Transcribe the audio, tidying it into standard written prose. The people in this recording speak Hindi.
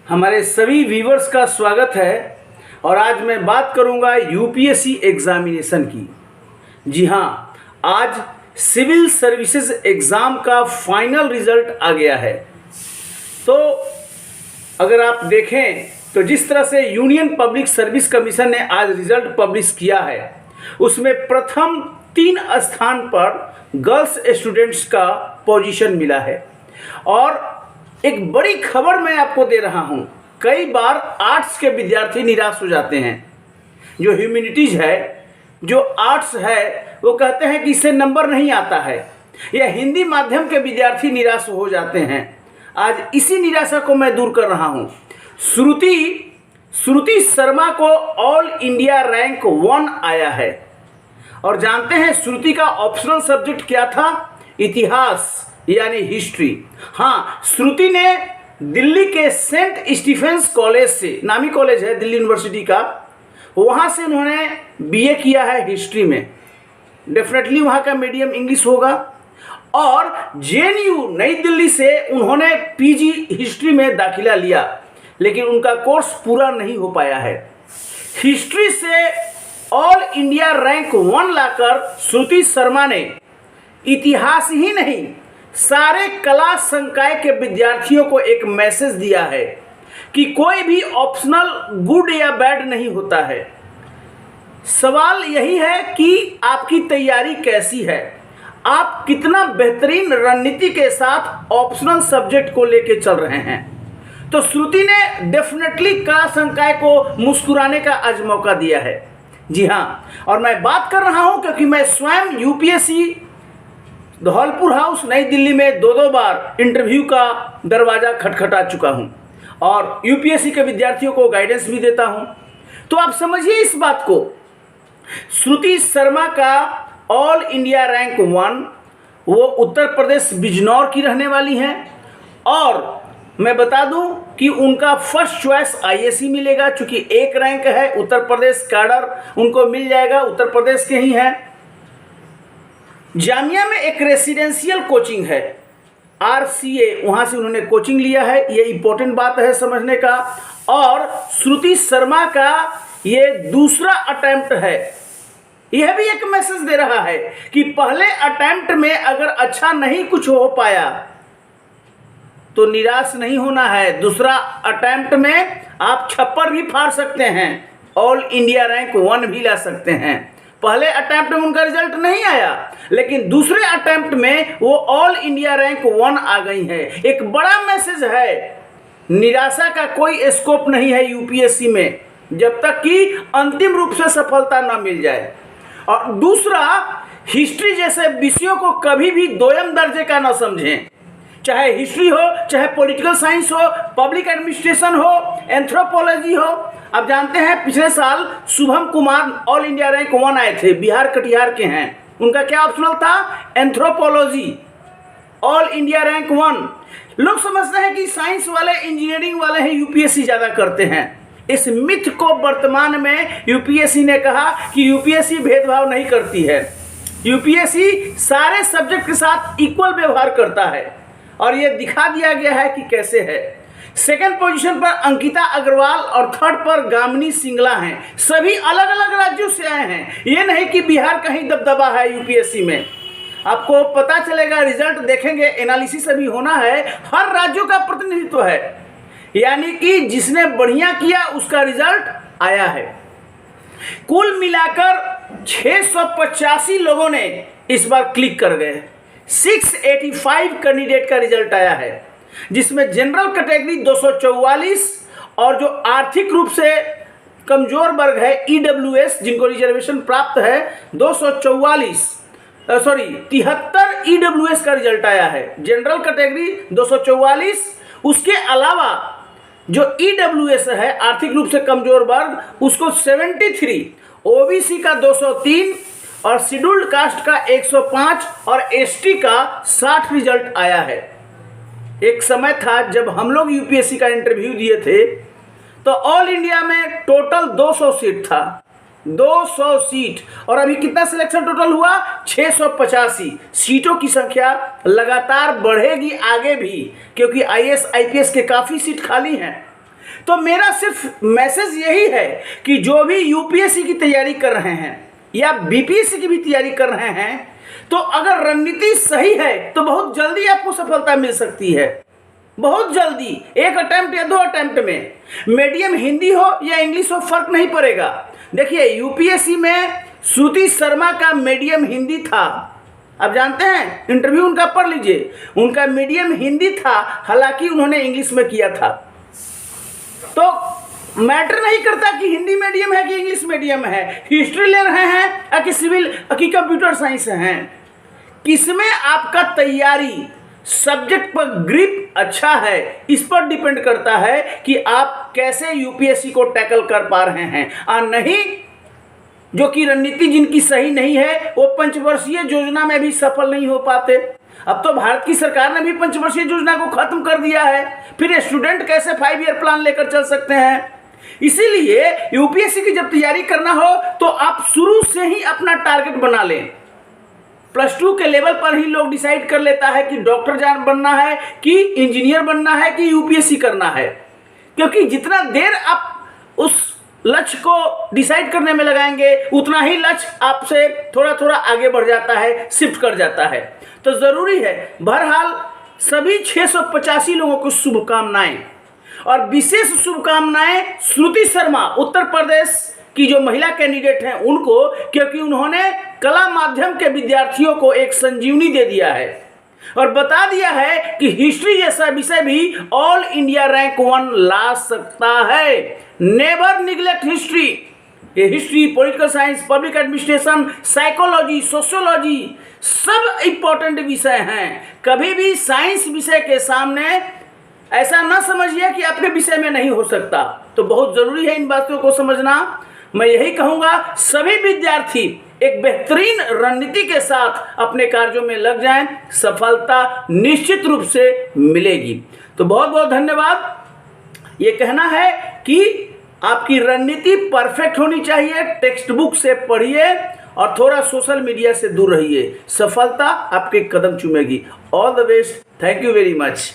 हमारे सभी व्यूवर्स का स्वागत है और आज मैं बात करूंगा यूपीएससी एग्जामिनेशन की। जी हाँ, आज सिविल सर्विसेज एग्ज़ाम का फाइनल रिज़ल्ट आ गया है। तो अगर आप देखें तो जिस तरह से यूनियन पब्लिक सर्विस कमीशन ने आज रिज़ल्ट पब्लिश किया है, उसमें प्रथम 3 स्थान पर गर्ल्स स्टूडेंट्स का पोजीशन मिला है। और एक बड़ी खबर मैं आपको दे रहा हूं, कई बार आर्ट्स के विद्यार्थी निराश हो जाते हैं। जो ह्यूमैनिटीज है, जो आर्ट्स है, वो कहते हैं कि इससे नंबर नहीं आता है, या हिंदी माध्यम के विद्यार्थी निराश हो जाते हैं। आज इसी निराशा को मैं दूर कर रहा हूं। श्रुति शर्मा को ऑल इंडिया रैंक 1 आया है। और जानते हैं श्रुति का ऑप्शनल सब्जेक्ट क्या था? इतिहास यानी हिस्ट्री। हाँ, श्रुति ने दिल्ली के सेंट स्टीफेंस कॉलेज से, नामी कॉलेज है दिल्ली यूनिवर्सिटी का, वहाँ से उन्होंने बीए किया है हिस्ट्री में। डेफिनेटली वहाँ का मीडियम इंग्लिश होगा। और जेएनयू नई दिल्ली से उन्होंने पीजी हिस्ट्री में दाखिला लिया, लेकिन उनका कोर्स पूरा नहीं हो पाया है। हिस्ट्री से ऑल इंडिया रैंक 1 लाकर श्रुति शर्मा ने इतिहास ही नहीं, सारे कला संकाय के विद्यार्थियों को एक मैसेज दिया है कि कोई भी ऑप्शनल गुड या बैड नहीं होता है। सवाल यही है कि आपकी तैयारी कैसी है, आप कितना बेहतरीन रणनीति के साथ ऑप्शनल सब्जेक्ट को लेके चल रहे हैं। तो श्रुति ने डेफिनेटली कला संकाय को मुस्कुराने का आज मौका दिया है। जी हाँ, और मैं बात कर रहा हूं क्योंकि मैं स्वयं यूपीएससी धौलपुर हाउस नई दिल्ली में 2 बार इंटरव्यू का दरवाज़ा खटखटा चुका हूं और यूपीएससी के विद्यार्थियों को गाइडेंस भी देता हूं। तो आप समझिए इस बात को, श्रुति शर्मा का ऑल इंडिया रैंक 1, वो उत्तर प्रदेश बिजनौर की रहने वाली हैं। और मैं बता दूं कि उनका फर्स्ट चॉइस आईएससी मिलेगा, चूँकि 1 रैंक है, उत्तर प्रदेश कैडर उनको मिल जाएगा, उत्तर प्रदेश के ही हैं। जामिया में एक रेसिडेंशियल कोचिंग है आरसीए, वहाँ से उन्होंने कोचिंग लिया है। ये इम्पोर्टेंट बात है समझने का। और श्रुति शर्मा का ये दूसरा अटेम्प्ट है। यह भी एक मैसेज दे रहा है कि पहले अटेम्प्ट में अगर अच्छा नहीं कुछ हो पाया तो निराश नहीं होना है। दूसरा अटेम्प्ट में आप छप्पर भी फाड़ सकते हैं, ऑल इंडिया रैंक 1 भी ला सकते हैं। पहले अटेम्प्ट में उनका रिजल्ट नहीं आया, लेकिन दूसरे अटेम्प्ट में वो ऑल इंडिया रैंक 1 आ गई है। एक बड़ा मैसेज है, निराशा का कोई स्कोप नहीं है यूपीएससी में जब तक कि अंतिम रूप से सफलता न मिल जाए। और दूसरा, हिस्ट्री जैसे विषयों को कभी भी दोयम दर्जे का न समझें, चाहे हिस्ट्री हो, चाहे पॉलिटिकल साइंस हो, पब्लिक एडमिनिस्ट्रेशन हो, एंथ्रोपोलॉजी हो। आप जानते हैं पिछले साल Shubham Kumar all India rank 1 आए थे, बिहार कटिहार के हैं। उनका क्या ऑप्शनल था? Anthropology, all India rank 1। लोग समझते हैं कि साइंस वाले, इंजीनियरिंग वाले हैं यूपीएससी ज़्यादा करते हैं। इस मिथ को वर्तमान में यूपीएससी ने कहा कि यूपीएससी भेदभाव नहीं करती है। यूपीएससी सारे सब्जेक्ट के साथ इक्वल व्यवहार करता है और ये दिखा दिया गया है कि कैसे है। सेकंड पोजीशन पर अंकिता अग्रवाल और थर्ड पर गामिनी सिंगला हैं। सभी अलग अलग राज्यों से आए हैं। ये नहीं कि बिहार का ही दबदबा है यूपीएससी में। आपको पता चलेगा, रिजल्ट देखेंगे, एनालिसिस अभी होना है, हर राज्यों का प्रतिनिधित्व है। यानी कि जिसने बढ़िया किया उसका रिजल्ट आया है। कुल मिलाकर 685 लोगों ने इस बार क्लिक कर गए। 685 कैंडिडेट का रिजल्ट आया है, जिसमें जनरल कैटेगरी 244 और जो आर्थिक रूप से कमजोर वर्ग है ईडब्ल्यूएस, जिनको रिजर्वेशन प्राप्त है, 73 ईडब्ल्यूएस का रिजल्ट आया है। जनरल कैटेगरी 244, उसके अलावा जो ईडब्ल्यूएस है, आर्थिक रूप से कमजोर वर्ग, उसको 73, ओबीसी का 203 और शेड्यूल्ड कास्ट का 105 और एसटी का 60 रिजल्ट आया है। एक समय था जब हम लोग यूपीएससी का इंटरव्यू दिए थे तो ऑल इंडिया में टोटल 200 सीट था, 200 सीट। और अभी कितना सिलेक्शन टोटल हुआ? 685। सीटों की संख्या लगातार बढ़ेगी आगे भी, क्योंकि आईएएस आईपीएस के काफ़ी सीट खाली हैं। तो मेरा सिर्फ मैसेज यही है कि जो भी यूपीएससी की तैयारी कर रहे हैं या बीपीएससी की भी तैयारी कर रहे हैं, तो अगर रणनीति सही है तो बहुत जल्दी आपको सफलता मिल सकती है, बहुत जल्दी, 1 अटेम्प्ट या 2 अटेम्प्ट में। मीडियम हिंदी हो या इंग्लिश हो, फर्क नहीं पड़ेगा। देखिए यूपीएससी में श्रुति शर्मा का मीडियम हिंदी था, आप जानते हैं, इंटरव्यू उनका पढ़ लीजिए, उनका मीडियम हिंदी था, हालांकि उन्होंने इंग्लिश में किया था। तो मैटर नहीं करता कि हिंदी मीडियम है कि इंग्लिश मीडियम है, हिस्ट्री ले रहे हैं कि सिविल कि कंप्यूटर साइंस हैं, किसमें आपका तैयारी सब्जेक्ट पर ग्रिप अच्छा है, इस पर डिपेंड करता है कि आप कैसे यूपीएससी को टैकल कर पा रहे हैं। और नहीं जो कि रणनीति जिनकी सही नहीं है वो पंचवर्षीय योजना में भी सफल नहीं हो पाते। अब तो भारत की सरकार ने भी पंचवर्षीय योजना को खत्म कर दिया है, फिर स्टूडेंट कैसे 5 ईयर प्लान लेकर चल सकते हैं। इसीलिए यूपीएससी की जब तैयारी करना हो तो आप शुरू से ही अपना टारगेट बना लें। +2 के लेवल पर ही लोग डिसाइड कर लेता है कि डॉक्टर बनना है कि इंजीनियर बनना है कि यूपीएससी करना है, क्योंकि जितना देर आप उस लक्ष्य को डिसाइड करने में लगाएंगे उतना ही लक्ष्य आपसे थोड़ा थोड़ा आगे बढ़ जाता है, शिफ्ट कर जाता है। तो ज़रूरी है, बहरहाल सभी 685 लोगों को शुभकामनाएं, और विशेष शुभकामनाएं श्रुति शर्मा उत्तर प्रदेश की जो महिला कैंडिडेट हैं उनको, क्योंकि उन्होंने कला माध्यम के विद्यार्थियों को एक संजीवनी दे दिया है और बता दिया है कि हिस्ट्री जैसा विषय भी ऑल इंडिया रैंक 1 ला सकता है। Never neglect history. ये history, political science, public administration, psychology, sociology सब इम्पोर्टेंट विषय हैं। कभी भी साइंस विषय के सामने ऐसा ना समझिए कि आपके विषय में नहीं हो सकता। तो बहुत ज़रूरी है इन बातों को समझना। मैं यही कहूँगा, सभी विद्यार्थी एक बेहतरीन रणनीति के साथ अपने कार्यों में लग जाएं, सफलता निश्चित रूप से मिलेगी। तो बहुत बहुत धन्यवाद। ये कहना है कि आपकी रणनीति परफेक्ट होनी चाहिए, टेक्स्ट बुक से पढ़िए और थोड़ा सोशल मीडिया से दूर रहिए, सफलता आपके कदम चूमेगी। All the best, thank you very much.